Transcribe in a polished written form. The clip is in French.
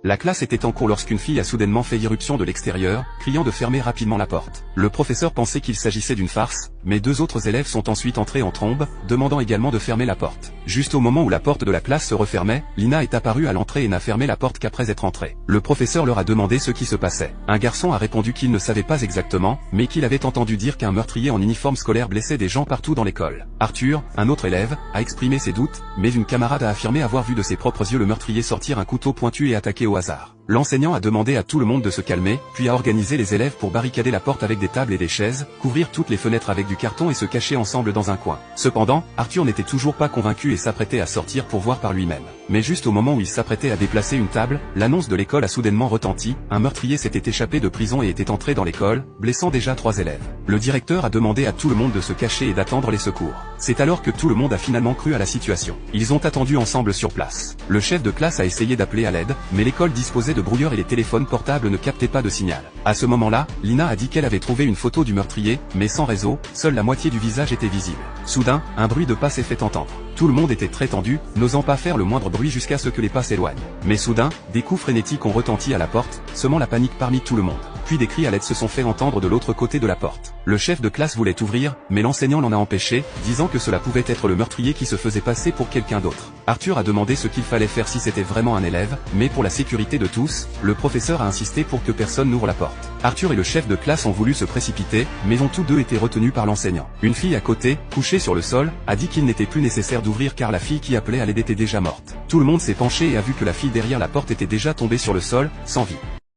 La classe était en cours lorsqu'une fille a soudainement fait irruption de l'extérieur, criant de fermer rapidement la porte. Le professeur pensait qu'il s'agissait d'une farce, mais deux autres élèves sont ensuite entrés en trombe, demandant également de fermer la porte. Juste au moment où la porte de la classe se refermait, Lina est apparue à l'entrée et n'a fermé la porte qu'après être entrée. Le professeur leur a demandé ce qui se passait. Un garçon a répondu qu'il ne savait pas exactement, mais qu'il avait entendu dire qu'un meurtrier en uniforme scolaire blessait des gens partout dans l'école. Arthur, un autre élève, a exprimé ses doutes, mais une camarade a affirmé avoir vu de ses propres yeux le meurtrier sortir un couteau pointu et attaquer au hasard. L'enseignant a demandé à tout le monde de se calmer, puis a organisé les élèves pour barricader la porte avec des tables et des chaises, couvrir toutes les fenêtres avec du carton et se cacher ensemble dans un coin. Cependant, Arthur n'était toujours pas convaincu et s'apprêtait à sortir pour voir par lui-même. Mais juste au moment où il s'apprêtait à déplacer une table, l'annonce de l'école a soudainement retenti, un meurtrier s'était échappé de prison et était entré dans l'école, blessant déjà 3 élèves. Le directeur a demandé à tout le monde de se cacher et d'attendre les secours. C'est alors que tout le monde a finalement cru à la situation. Ils ont attendu ensemble sur place. Le chef de classe a essayé d'appeler à l'aide, mais l'école disposait de brouilleurs et les téléphones portables ne captaient pas de signal. À ce moment-là, Lina a dit qu'elle avait trouvé une photo du meurtrier, mais sans réseau, seule la moitié du visage était visible. Soudain, un bruit de pas s'est fait entendre. Tout le monde était très tendu, n'osant pas faire le moindre bruit jusqu'à ce que les pas s'éloignent. Mais soudain, des coups frénétiques ont retenti à la porte, semant la panique parmi tout le monde. Puis des cris à l'aide se sont fait entendre de l'autre côté de la porte. Le chef de classe voulait ouvrir, mais l'enseignant l'en a empêché, disant que cela pouvait être le meurtrier qui se faisait passer pour quelqu'un d'autre. Arthur a demandé ce qu'il fallait faire si c'était vraiment un élève, mais pour la sécurité de tous, le professeur a insisté pour que personne n'ouvre la porte. Arthur et le chef de classe ont voulu se précipiter, mais ont tous deux été retenus par l'enseignant. Une fille à côté, couchée sur le sol, a dit qu'il n'était plus nécessaire d'ouvrir car la fille qui appelait à l'aide était déjà morte. Tout le monde s'est penché et a vu que la fille derrière la porte était déjà tombée sur le sol, sans vie.